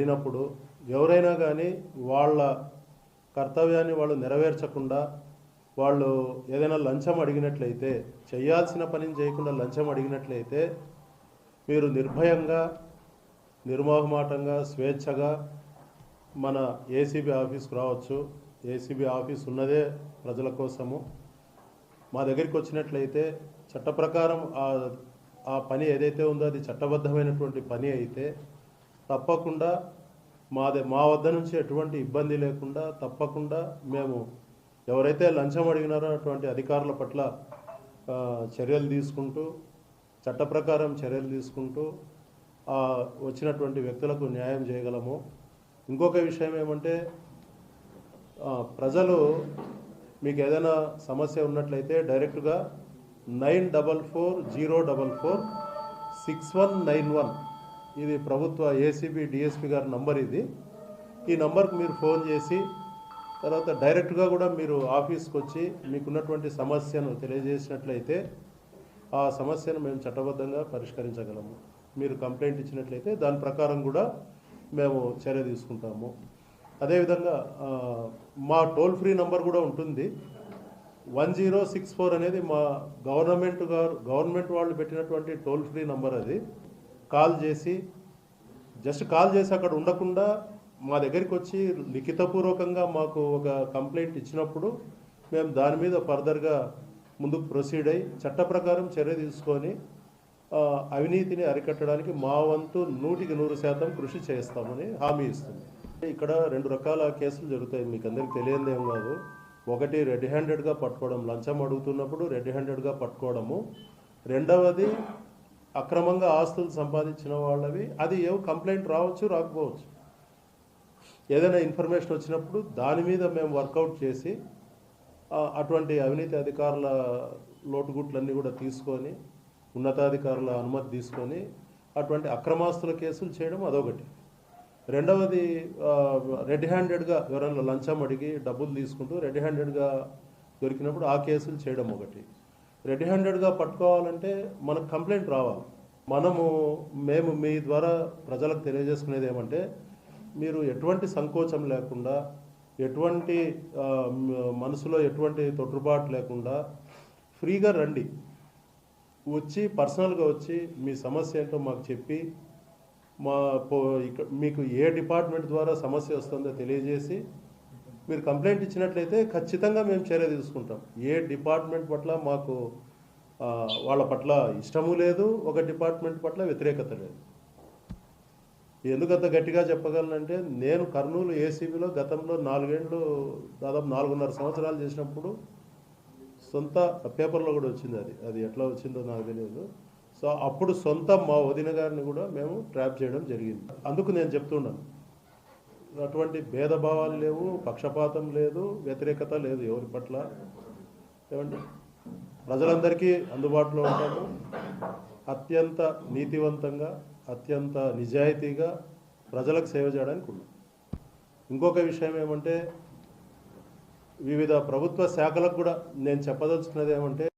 జరిగినప్పుడు ఎవరైనా కానీ వాళ్ళ కర్తవ్యాన్ని వాళ్ళు నెరవేర్చకుండా వాళ్ళు ఏదైనా లంచం అడిగినట్లయితే, చేయాల్సిన పనిని చేయకుండా లంచం అడిగినట్లయితే మీరు నిర్భయంగా, నిర్మోహమాటంగా, స్వేచ్ఛగా మన ఏసీబీ ఆఫీస్కు రావచ్చు. ఏసీబీ ఆఫీస్ ఉన్నదే ప్రజల కోసము. మా దగ్గరికి వచ్చినట్లయితే చట్ట ప్రకారం ఆ పని ఏదైతే ఉందో అది చట్టబద్ధమైనటువంటి పని అయితే తప్పకుండా మా వద్ద నుంచి ఎటువంటి ఇబ్బంది లేకుండా తప్పకుండా మేము ఎవరైతే లంచం అడిగినారో అటువంటి అధికారుల పట్ల చర్యలు తీసుకుంటూ, చట్ట ప్రకారం చర్యలు తీసుకుంటూ వచ్చినటువంటి వ్యక్తులకు న్యాయం చేయగలము. ఇంకొక విషయం ఏమంటే, ప్రజలు మీకు ఏదైనా సమస్య ఉన్నట్లయితే డైరెక్ట్గా 9440446191 ఇది ప్రభుత్వ ఏసీబీ డిఎస్పీ గారి నంబర్. ఈ నంబర్కి మీరు ఫోన్ చేసి తర్వాత డైరెక్ట్గా కూడా మీరు ఆఫీస్కి వచ్చి మీకున్నటువంటి సమస్యను తెలియజేసినట్లయితే ఆ సమస్యను మేము చట్టబద్ధంగా పరిష్కరించగలము. మీరు కంప్లైంట్ ఇచ్చినట్లయితే దాని ప్రకారం కూడా మేము చర్య తీసుకుంటాము. అదేవిధంగా మా టోల్ ఫ్రీ నంబర్ కూడా ఉంటుంది. 1064 అనేది మా గవర్నమెంట్ వాళ్ళు పెట్టినటువంటి టోల్ ఫ్రీ నంబర్. అది కాల్ చేసి అక్కడ ఉండకుండా మా దగ్గరికి వచ్చి లిఖితపూర్వకంగా మాకు ఒక కంప్లైంట్ ఇచ్చినప్పుడు మేము దాని మీద ఫర్దర్గా ముందుకు ప్రొసీడ్ అయ్యి చట్ట ప్రకారం చర్య తీసుకొని అవినీతిని అరికట్టడానికి మా వంతు 100% కృషి చేస్తామని హామీ ఇస్తుంది. ఇక్కడ 2 రకాల కేసులు జరుగుతాయి, మీకు అందరికీ తెలియదేం కాదు. ఒకటి రెడ్ హ్యాండెడ్గా పట్టుకోవడం, లంచం అడుగుతున్నప్పుడు రెడ్ హ్యాండెడ్గా పట్టుకోవడము. రెండవది అక్రమంగా ఆస్తులు సంపాదించిన వాళ్ళవి. అది కంప్లైంట్ రావచ్చు, రాకపోవచ్చు. ఏదైనా ఇన్ఫర్మేషన్ వచ్చినప్పుడు దాని మీద మేము వర్కౌట్ చేసి అటువంటి అవినీతి అధికారుల లోటుగుట్లన్నీ కూడా తీసుకొని, ఉన్నతాధికారుల అనుమతి తీసుకొని అటువంటి అక్రమాస్తుల కేసులు చేయడం అదొకటి. రెండవది రెడ్ హ్యాండెడ్గా ఎవరైనా లంచం అడిగి డబ్బులు తీసుకుంటూ రెడ్ హ్యాండెడ్గా దొరికినప్పుడు ఆ కేసులు చేయడం ఒకటి. రెడ్ హ్యాండెడ్గా పట్టుకోవాలంటే మనకు కంప్లైంట్ రావాలి. మేము మీ ద్వారా ప్రజలకు తెలియజేసుకునేది ఏమంటే, మీరు ఎటువంటి సంకోచం లేకుండా, ఎటువంటి మనసులో ఎటువంటి తొట్టుబాటు లేకుండా ఫ్రీగా రండి. వచ్చి పర్సనల్గా వచ్చి మీ సమస్య ఏంటో మాకు చెప్పి మీకు ఏ డిపార్ట్మెంట్ ద్వారా సమస్య వస్తుందో తెలియజేసి మీరు కంప్లైంట్ ఇచ్చినట్లయితే ఖచ్చితంగా మేము చర్య తీసుకుంటాం. ఏ డిపార్ట్మెంట్ పట్ల మాకు వాళ్ళ పట్ల ఇష్టము లేదు, ఒక డిపార్ట్మెంట్ పట్ల వ్యతిరేకత లేదు. ఎందుకంత గట్టిగా చెప్పగలనంటే, నేను కర్నూలు ఏసీబీలో గతంలో 4 ఏళ్ళు దాదాపు 4.5 సంవత్సరాలు చేసినప్పుడు సొంత పేపర్లో కూడా వచ్చింది. అది ఎట్లా వచ్చిందో నాకు తెలియదు. సో అప్పుడు సొంత మా వదిన గారిని కూడా మేము ట్రాప్ చేయడం జరిగింది. అందుకు నేను చెప్తున్నాను, అటువంటి భేదభావాలు లేవు, పక్షపాతం లేదు, వ్యతిరేకత లేదు ఎవరి పట్ల. ఏమంటే ప్రజలందరికీ అందుబాటులో ఉంటాము. అత్యంత నీతివంతంగా, అత్యంత నిజాయితీగా ప్రజలకు సేవ చేయడానికి ఉన్నాం. ఇంకొక విషయం ఏమంటే, వివిధ ప్రభుత్వ శాఖలకు కూడా నేను చెప్పదలుచుకున్నది ఏమంటే,